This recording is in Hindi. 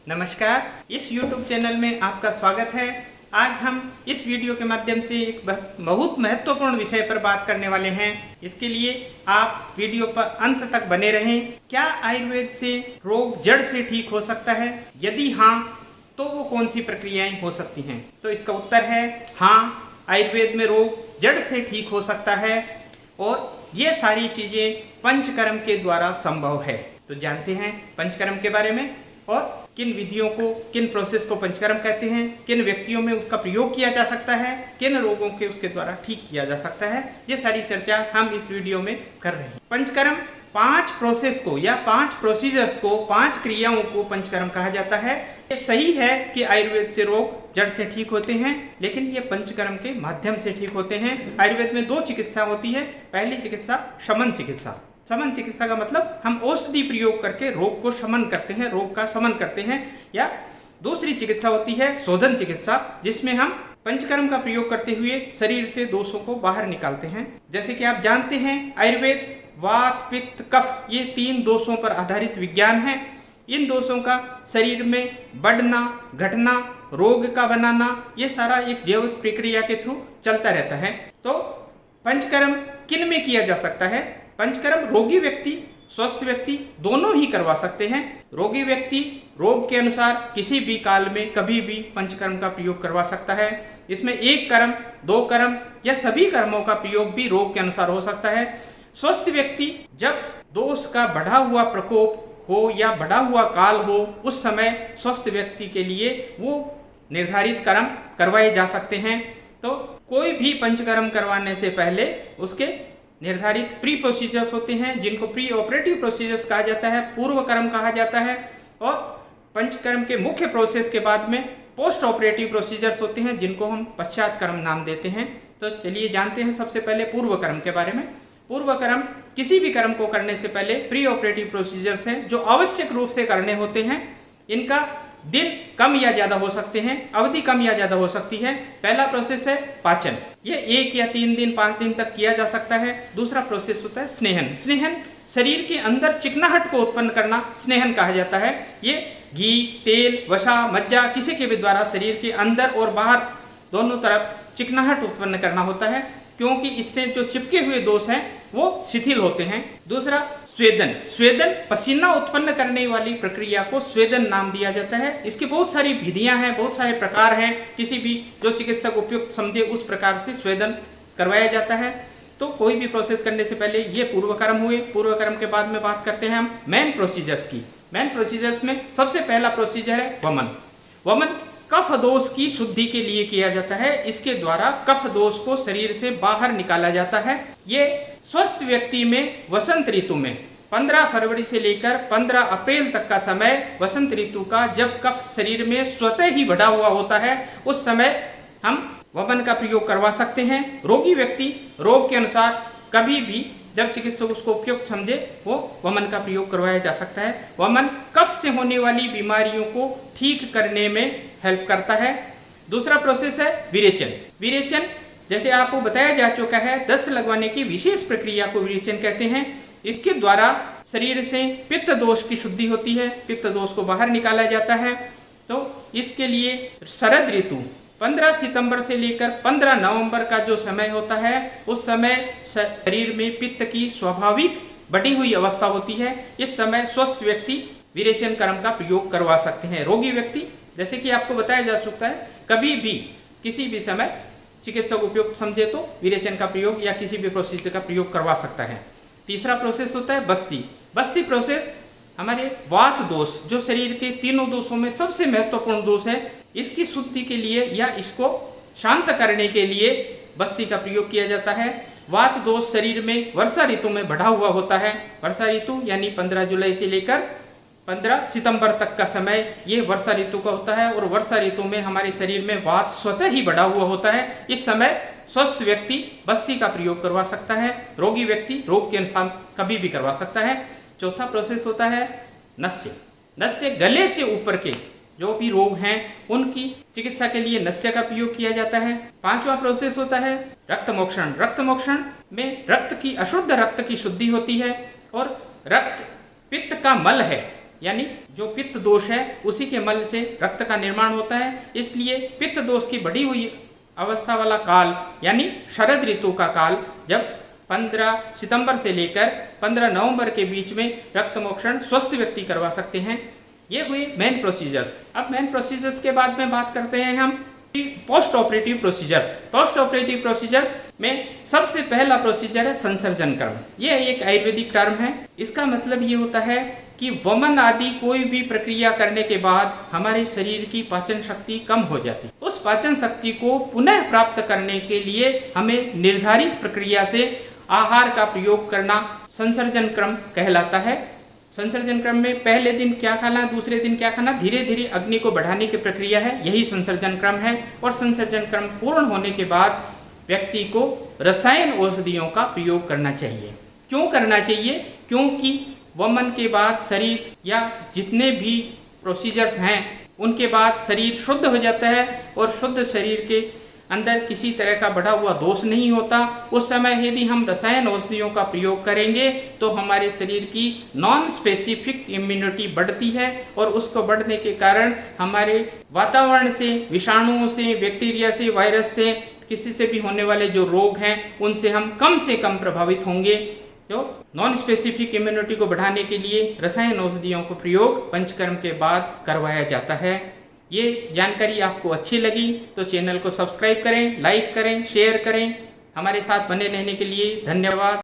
नमस्कार, इस YouTube चैनल में आपका स्वागत है। आज हम इस वीडियो के माध्यम से एक बहुत महत्वपूर्ण विषय पर बात करने वाले हैं। इसके लिए आप वीडियो पर अंत तक बने रहें। क्या आयुर्वेद से रोग जड़ से ठीक हो सकता है? यदि हाँ, तो वो कौन सी प्रक्रियाएं हो सकती हैं? तो इसका उत्तर है हाँ, आयुर्वेद में रोग जड़ से ठीक हो सकता है और ये सारी चीज़ें पंचकर्म के द्वारा संभव है। तो जानते हैं पंचकर्म के बारे में और किन विधियों को, किन प्रोसेस को पंचकर्म कहते हैं, किन व्यक्तियों में उसका प्रयोग किया जा सकता है, किन रोगों के उसके द्वारा ठीक किया जा सकता है। ये सारी चर्चा हम इस वीडियो में कर रहे हैं। पंचकर्म 5 प्रोसेस को या 5 प्रोसीजर्स को, 5 क्रियाओं को पंचकर्म कहा जाता है। ये सही है कि आयुर्वेद से रोग जड़ से ठीक होते हैं, लेकिन ये पंचकर्म के माध्यम से ठीक होते हैं। आयुर्वेद में 2 चिकित्सा होती है। पहली चिकित्सा शमन चिकित्सा। शमन चिकित्सा का मतलब हम औषधि प्रयोग करके रोग को शमन करते हैं, रोग का शमन करते हैं। या दूसरी चिकित्सा होती है शोधन चिकित्सा, जिसमें हम पंचकर्म का प्रयोग करते हुए शरीर से दोषों को बाहर निकालते हैं। जैसे कि आप जानते हैं आयुर्वेद वात, पित्त, कफ ये 3 दोषों पर आधारित विज्ञान है। इन दोषों का शरीर में बढ़ना, घटना, रोग का बनाना, ये सारा एक जैविक प्रक्रिया के थ्रू चलता रहता है। तो पंचकर्म किन में किया जा सकता है? पंचकर्म रोगी व्यक्ति, स्वस्थ व्यक्ति दोनों ही करवा सकते हैं। रोगी व्यक्ति रोग के अनुसार किसी भी काल में कभी भी पंचकर्म का प्रयोग करवा सकता है। इसमें 1 कर्म, 2 कर्म या सभी कर्मों का प्रयोग भी रोग के अनुसार हो सकता है। स्वस्थ व्यक्ति जब दोष का बढ़ा हुआ प्रकोप हो या बढ़ा हुआ काल हो, उस समय स्वस्थ व्यक्ति के लिए वो निर्धारित कर्म करवाए जा सकते हैं। तो कोई भी पंचकर्म करवाने से पहले उसके निर्धारित प्री प्रोसीजर्स होते हैं, जिनको प्री ऑपरेटिव प्रोसीजर्स कहा जाता है, पूर्व कर्म कहा जाता है। और पंचकर्म के मुख्य प्रोसेस के बाद में पोस्ट ऑपरेटिव प्रोसीजर्स होते हैं, जिनको हम पश्चात कर्म नाम देते हैं। तो चलिए जानते हैं सबसे पहले पूर्व कर्म के बारे में। पूर्व कर्म किसी भी कर्म को करने से पहले प्री ऑपरेटिव प्रोसीजर्स हैं, जो आवश्यक रूप से करने होते हैं। इनका दिन कम या ज्यादा हो सकते हैं, अवधि कम या ज्यादा हो सकती है। पहला प्रोसेस है पाचन, ये 1 या 3 दिन 5 दिन तक किया जा सकता है। दूसरा प्रोसेस होता है स्नेहन। स्नेहन शरीर के अंदर चिकनाहट को उत्पन्न करना स्नेहन कहा जाता है। ये घी, तेल, वसा, मज्जा किसी के भी द्वारा शरीर के अंदर और बाहर दोनों तरफ चिकनाहट उत्पन्न करना होता है, क्योंकि इससे जो चिपके हुए दोष हैं वो शिथिल होते हैं। दूसरा स्वेदन। स्वेदन पसीना उत्पन्न करने वाली प्रक्रिया को स्वेदन नाम दिया जाता है। इसकी बहुत सारी विधियां हैं, बहुत सारे प्रकार हैं। किसी भी जो चिकित्सक उपयुक्त समझे उस प्रकार से स्वेदन करवाया जाता है। तो कोई भी प्रोसेस करने से पहले ये पूर्व कर्म हुए। पूर्व कर्म के बाद में बात करते हैं हम मेन प्रोसीजर्स की। मेन प्रोसीजर्स में सबसे पहला प्रोसीजर है वमन। वमन कफ दोष की शुद्धि के लिए किया जाता है। इसके द्वारा कफ दोष को शरीर से बाहर निकाला जाता है। ये स्वस्थ व्यक्ति में वसंत ऋतु में 15 फरवरी से लेकर 15 अप्रैल तक का समय, वसंत ऋतु का जब कफ शरीर में स्वतः ही बढ़ा हुआ होता है, उस समय हम वमन का प्रयोग करवा सकते हैं। रोगी व्यक्ति रोग के अनुसार कभी भी जब चिकित्सक उसको उपयुक्त समझे वो वमन का प्रयोग करवाया जा सकता है। वमन कफ से होने वाली बीमारियों को ठीक करने में हेल्प करता है। दूसरा प्रोसेस है विरेचन। विरेचन जैसे आपको बताया जा चुका है, दस्त लगवाने की विशेष प्रक्रिया को विरेचन कहते हैं। इसके द्वारा शरीर से पित्त दोष की शुद्धि होती है, पित्त दोष को बाहर निकाला जाता है। तो इसके लिए शरद ऋतु 15 सितंबर से लेकर 15 नवंबर का जो समय होता है, उस समय शरीर में पित्त की स्वाभाविक बढ़ी हुई अवस्था होती है। इस समय स्वस्थ व्यक्ति विरेचन कर्म का प्रयोग करवा सकते हैं। रोगी व्यक्ति, जैसे कि आपको बताया जा चुका है, कभी भी किसी भी समय चिकित्सक उपयुक्त समझे तो विरेचन का प्रयोग या किसी भी प्रोसीजर का प्रयोग करवा सकता है। तीसरा प्रोसेस होता है बस्ती। बस्ती प्रोसेस हमारे वात दोष, जो शरीर के तीनों दोषों में सबसे महत्वपूर्ण दोष है, इसकी शुद्धि के लिए या इसको शांत करने के लिए बस्ती का प्रयोग किया जाता है। वात दोष शरीर में वर्षा ऋतु में बढ़ा हुआ होता है। वर्षा ऋतु यानी 15 जुलाई से लेकर 15 सितंबर तक का समय ये वर्षा ऋतु का होता है। और वर्षा ऋतु में हमारे शरीर में वात स्वतः ही बढ़ा हुआ होता है। इस समय स्वस्थ व्यक्ति बस्ती का प्रयोग करवा सकता है। रोगी व्यक्ति रोग के अनुसार कभी भी करवा सकता है। चौथा प्रोसेस होता है नस्य। नस्य गले से ऊपर के जो भी रोग हैं उनकी चिकित्सा के लिए नस्य का प्रयोग किया जाता है। 5वां प्रोसेस होता है रक्त मोक्षण। रक्त मोक्षण में रक्त की, अशुद्ध रक्त की शुद्धि होती है। और रक्त पित्त का मल है, यानी जो पित्त दोष है उसी के मल से रक्त का निर्माण होता है। इसलिए पित्त दोष की बढ़ी हुई अवस्था वाला काल यानी शरद ऋतु का काल, जब 15 सितंबर से लेकर 15 नवंबर के बीच में रक्त मोक्षण स्वस्थ व्यक्ति करवा सकते हैं। ये हुए मेन प्रोसीजर्स। अब मेन प्रोसीजर्स के बाद में बात करते हैं हम post operative procedures. Post operative procedures में सबसे पहला प्रोसीजर है संसर्जन कर्म। यह एक आयुर्वेदिक टर्म है। इसका मतलब ये होता है कि वमन आदि कोई भी प्रक्रिया करने के बाद हमारे शरीर की पाचन शक्ति कम हो जाती है। उस पाचन शक्ति को पुनः प्राप्त करने के लिए हमें निर्धारित प्रक्रिया से आहार का प्रयोग करना संसर्जन क्रम कहलाता है। संसर्जन क्रम में पहले दिन क्या खाना, दूसरे दिन क्या खाना, धीरे धीरे अग्नि को बढ़ाने की प्रक्रिया है, यही संसर्जन क्रम है। और संसर्जन क्रम पूर्ण होने के बाद व्यक्ति को रसायन औषधियों का प्रयोग करना चाहिए। क्यों करना चाहिए? क्योंकि वमन के बाद शरीर या जितने भी प्रोसीजर्स हैं उनके बाद शरीर शुद्ध हो जाता है और शुद्ध शरीर के अंदर किसी तरह का बढ़ा हुआ दोष नहीं होता। उस समय यदि हम रसायन औषधियों का प्रयोग करेंगे तो हमारे शरीर की नॉन स्पेसिफिक इम्यूनिटी बढ़ती है और उसको बढ़ने के कारण हमारे वातावरण से, विषाणुओं से, बैक्टीरिया से, वायरस से, किसी से भी होने वाले जो रोग हैं उनसे हम कम से कम प्रभावित होंगे। तो नॉन स्पेसिफिक इम्यूनिटी को बढ़ाने के लिए रसायन औषधियों को प्रयोग पंचकर्म के बाद करवाया जाता है। ये जानकारी आपको अच्छी लगी तो चैनल को सब्सक्राइब करें, लाइक करें, शेयर करें। हमारे साथ बने रहने के लिए धन्यवाद।